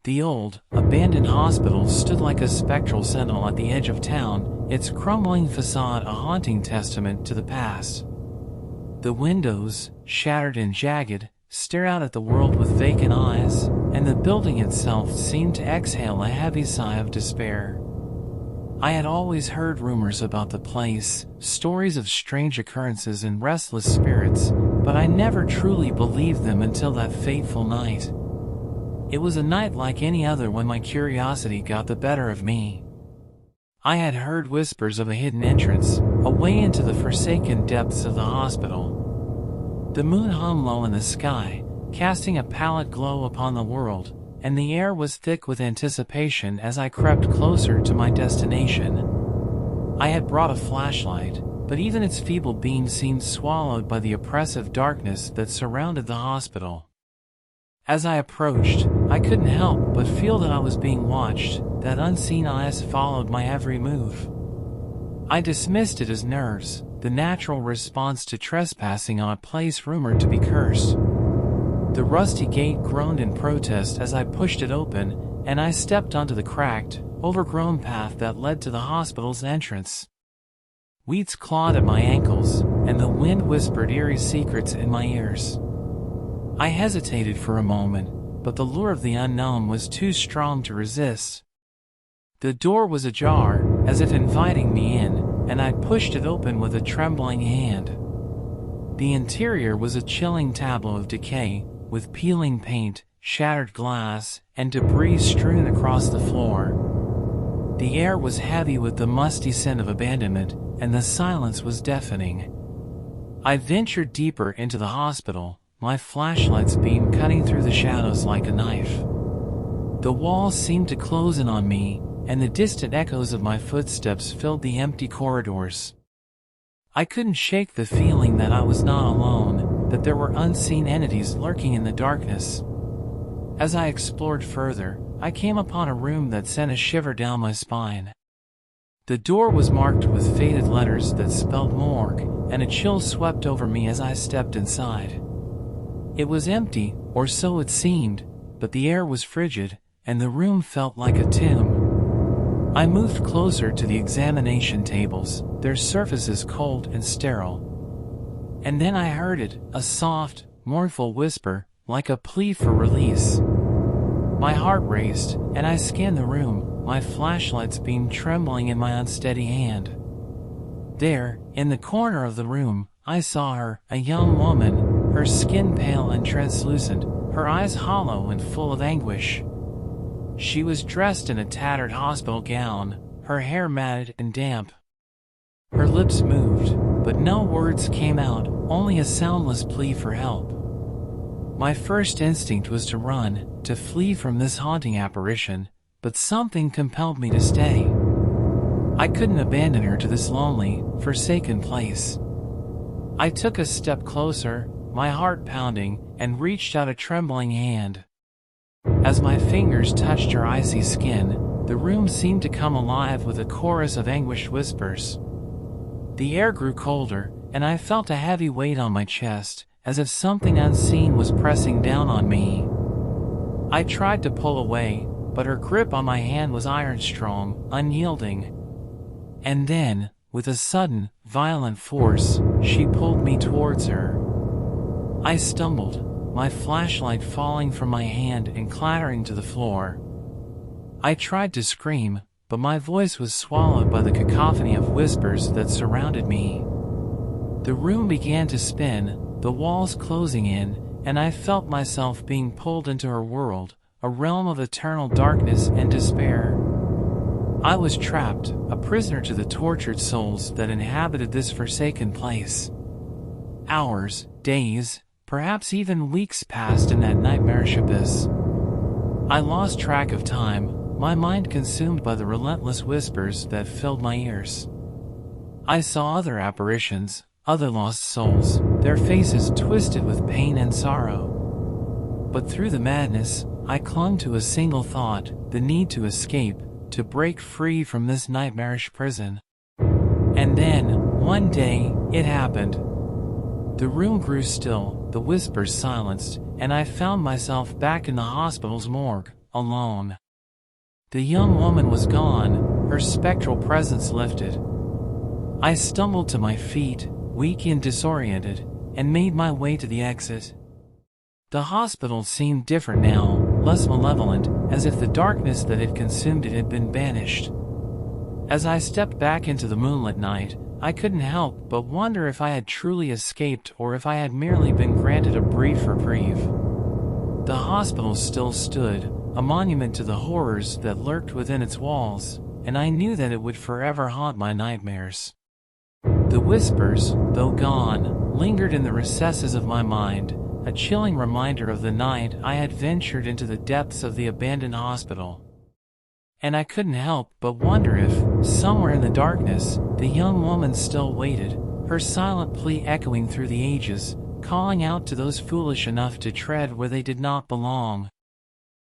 The old, abandoned hospital stood like a spectral sentinel at the edge of town, its crumbling facade a haunting testament to the past. The windows, shattered and jagged, stare out at the world with vacant eyes, and the building itself seemed to exhale a heavy sigh of despair. I had always heard rumors about the place, stories of strange occurrences and restless spirits, but I never truly believed them until that fateful night. It was a night like any other when my curiosity got the better of me. I had heard whispers of a hidden entrance, a way into the forsaken depths of the hospital. The moon hung low in the sky, casting a pallid glow upon the world, and the air was thick with anticipation as I crept closer to my destination. I had brought a flashlight, but even its feeble beam seemed swallowed by the oppressive darkness that surrounded the hospital. As I approached, I couldn't help but feel that I was being watched, that unseen eyes followed my every move. I dismissed it as nerves, the natural response to trespassing on a place rumored to be cursed. The rusty gate groaned in protest as I pushed it open, and I stepped onto the cracked, overgrown path that led to the hospital's entrance. Weeds clawed at my ankles, and the wind whispered eerie secrets in my ears. I hesitated for a moment, but the lure of the unknown was too strong to resist. The door was ajar, as if inviting me in, and I pushed it open with a trembling hand. The interior was a chilling tableau of decay, with peeling paint, shattered glass, and debris strewn across the floor. The air was heavy with the musty scent of abandonment, and the silence was deafening. I ventured deeper into the hospital, my flashlight's beam cutting through the shadows like a knife. The walls seemed to close in on me, and the distant echoes of my footsteps filled the empty corridors. I couldn't shake the feeling that I was not alone, that there were unseen entities lurking in the darkness. As I explored further, I came upon a room that sent a shiver down my spine. The door was marked with faded letters that spelled morgue, and a chill swept over me as I stepped inside. It was empty, or so it seemed, but the air was frigid, and the room felt like a tomb. I moved closer to the examination tables, their surfaces cold and sterile. And then I heard it, a soft, mournful whisper, like a plea for release. My heart raced, and I scanned the room, my flashlight's beam trembling in my unsteady hand. There, in the corner of the room, I saw her, a young woman, her skin pale and translucent, her eyes hollow and full of anguish. She was dressed in a tattered hospital gown, her hair matted and damp. Her lips moved, but no words came out, only a soundless plea for help. My first instinct was to run, to flee from this haunting apparition, but something compelled me to stay. I couldn't abandon her to this lonely, forsaken place. I took a step closer, my heart pounding, and reached out a trembling hand. As my fingers touched her icy skin, the room seemed to come alive with a chorus of anguished whispers. The air grew colder, and I felt a heavy weight on my chest, as if something unseen was pressing down on me. I tried to pull away, but her grip on my hand was iron-strong, unyielding. And then, with a sudden, violent force, she pulled me towards her. I stumbled, my flashlight falling from my hand and clattering to the floor. I tried to scream, but my voice was swallowed by the cacophony of whispers that surrounded me. The room began to spin, the walls closing in, and I felt myself being pulled into her world, a realm of eternal darkness and despair. I was trapped, a prisoner to the tortured souls that inhabited this forsaken place. Hours, days, perhaps even weeks passed in that nightmarish abyss. I lost track of time, my mind consumed by the relentless whispers that filled my ears. I saw other apparitions, other lost souls, their faces twisted with pain and sorrow. But through the madness, I clung to a single thought, the need to escape, to break free from this nightmarish prison. And then, one day, it happened. The room grew still, the whispers silenced, and I found myself back in the hospital's morgue, alone. The young woman was gone, her spectral presence lifted. I stumbled to my feet, weak and disoriented, and made my way to the exit. The hospital seemed different now, less malevolent, as if the darkness that had consumed it had been banished. As I stepped back into the moonlit night, I couldn't help but wonder if I had truly escaped or if I had merely been granted a brief reprieve. The hospital still stood, a monument to the horrors that lurked within its walls, and I knew that it would forever haunt my nightmares. The whispers, though gone, lingered in the recesses of my mind, a chilling reminder of the night I had ventured into the depths of the abandoned hospital. And I couldn't help but wonder if, somewhere in the darkness, the young woman still waited, her silent plea echoing through the ages, calling out to those foolish enough to tread where they did not belong.